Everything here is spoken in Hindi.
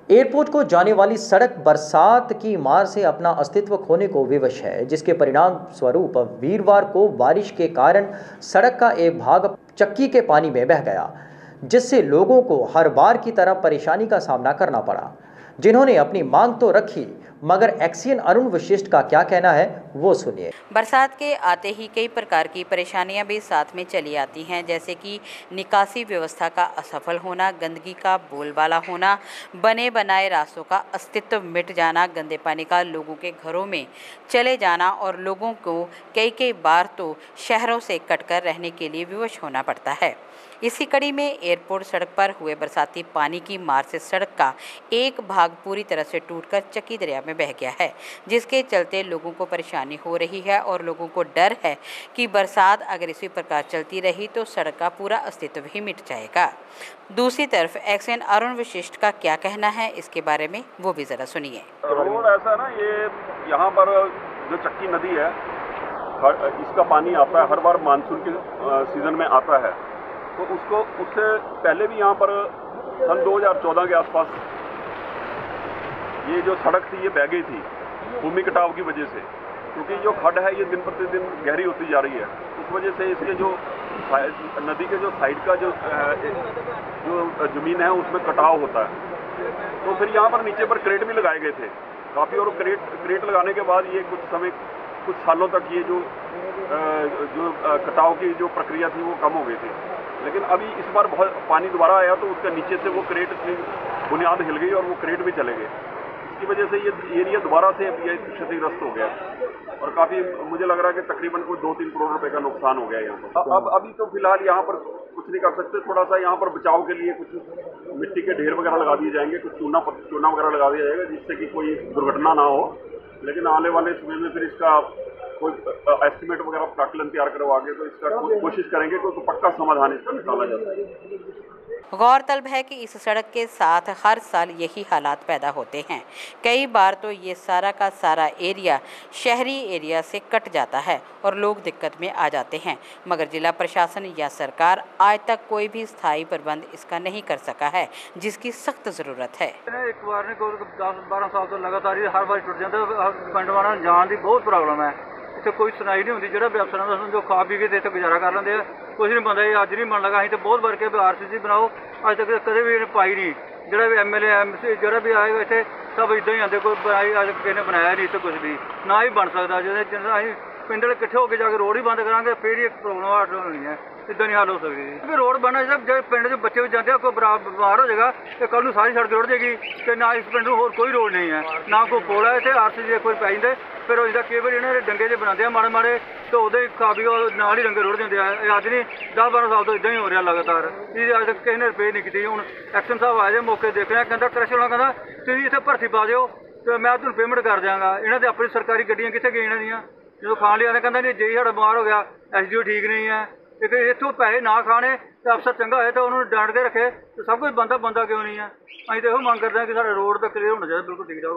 एयरपोर्ट को जाने वाली सड़क बरसात की मार से अपना अस्तित्व खोने को विवश है, जिसके परिणाम स्वरूप वीरवार को बारिश के कारण सड़क का एक भाग चक्की के पानी में बह गया, जिससे लोगों को हर बार की तरह परेशानी का सामना करना पड़ा। जिन्होंने अपनी मांग तो रखी, मगर एक्सीएन अरुण वशिष्ठ का क्या कहना है वो सुनिए। बरसात के आते ही कई प्रकार की परेशानियां भी साथ में चली आती हैं, जैसे कि निकासी व्यवस्था का असफल होना, गंदगी का बोलबाला होना, बने बनाए रास्तों का अस्तित्व मिट जाना, गंदे पानी का लोगों के घरों में चले जाना और लोगों को कई कई बार तो शहरों से कटकर रहने के लिए विवश होना पड़ता है। इसी कड़ी में एयरपोर्ट सड़क पर हुए बरसाती पानी की मार से सड़क का एक भाग पूरी तरह से टूटकर चक्की दरिया में बह गया है, जिसके चलते लोगों को परेशानी हो रही है और लोगों को डर है कि बरसात अगर इसी प्रकार चलती रही तो सड़क का पूरा अस्तित्व ही मिट जाएगा। दूसरी तरफ एक्सीएन अरुण वशिष्ठ का क्या कहना है इसके बारे में वो भी जरा सुनिए। रोड ऐसा ना, ये यहाँ पर जो चक्की नदी है, इसका पानी आता है हर बार मानसून के सीजन में आता है, तो उससे पहले भी यहाँ पर सन 2014 के आसपास ये जो सड़क थी ये बह गई थी भूमि कटाव की वजह से, क्योंकि जो खड्ड है ये दिन प्रतिदिन गहरी होती जा रही है। उस वजह से इसके जो नदी के जो साइड का जो जमीन है उसमें कटाव होता है। तो फिर यहाँ पर नीचे पर क्रेट भी लगाए गए थे काफ़ी, और क्रेट लगाने के बाद ये कुछ सालों तक ये जो कटाव की जो प्रक्रिया थी वो कम हो गई थी। लेकिन अभी इस बार बहुत पानी दोबारा आया तो उसके नीचे से वो क्रेट की बुनियाद हिल गई और वो क्रेट भी चले गए। इसकी वजह से ये एरिया दोबारा से ये क्षतिग्रस्त हो गया और काफ़ी मुझे लग रहा है कि तकरीबन कुछ 2-3 करोड़ रुपए का नुकसान हो गया यहाँ पर। अब अभी तो फिलहाल यहाँ पर कुछ नहीं कर सकते, थोड़ा सा यहाँ पर बचाव के लिए कुछ मिट्टी के ढेर वगैरह लगा दिए जाएंगे, कुछ चूना वगैरह लगा दिया जाएगा जिससे कि कोई दुर्घटना ना हो। लेकिन आने वाले समय में फिर इसका कोई एस्टिमेट वगैरह प्राक्कलन तैयार करवाके तो इसका कोशिश करेंगे तो पक्का समाधान इसका निकाला जा सके। गौरतलब है कि इस सड़क के साथ हर साल यही हालात पैदा होते हैं। कई बार तो ये सारा का सारा एरिया शहरी एरिया से कट जाता है और लोग दिक्कत में आ जाते हैं, मगर जिला प्रशासन या सरकार आज तक कोई भी स्थायी प्रबंध इसका नहीं कर सका है, जिसकी सख्त ज़रूरत है। एक बार ने 10-12 साल तो लगातार हर बार टुट जाता है, पिंड वालों जान की बहुत प्रॉब्लम है। इतने कोई सुनाई नहीं होती, जो भी अफसर का जो खा पी के इतने गुजारा कर लेंगे, कुछ नहीं बनता। ये अज नहीं बन लगा, अं तो बहुत बार कहा RCC बनाओ, अज तक कदे भी इन्हें पाई नहीं। जो भी MLA MC जो भी आएगा इतने सब इदा ही आते, कोई बनाई अज किसी ने बनाया नहीं, इतने कुछ भी ना ही बन सकता। जो अं पिंड इकट्ठे होकर जाके रोड ही बंद करा फिर ही प्रॉब्लम हल होनी है, इदा नहीं हल हो सकती। रोड बनना चाहिए, जो पिंड के बच्चे भी जाते हैं, कोई बीमार हो जाएगा तो कल सारी सड़क रुड़ जाएगी। तो ना इस पिंड में होर कोई रोड नहीं है, ना कोई पुल है। इतने RCC कोई पाई दे, फिर उसका कई बार इन्होंने डंगे जो बनाते हैं माड़े माड़े, तो उदे खा पी नाल ही डंगे रुड़ जाते हैं। अज नहीं 10-12 साल तो इदा ही हो रहा लगातार, ये अज तक किसी ने रिपेयर नहीं की। हूँ एक्शन साहब आए मौके देख रहे हैं, कहता क्रश वाला कहता तुम इतने भर्ती पा दो तो मैं तुम पेमेंट कर देंगा। इन्हों की अपनी सरकारी गड्डियाँ कितने गई इन्हों दियाँ, जो खाण लिया कहता नहीं जे साड़ा बीमार हो गया, SDO ठीक नहीं है। एक इतों पैसे ना खाने तो अफसर चंगा है तो उन्होंने डांट के रखे, तो सब कुछ बनता क्यों नहीं है। अं तो यह मांग करते हैं कि साढ़े रोड तो क्लीयर होना चाहिए, बिल्कुल ठीक ठाक।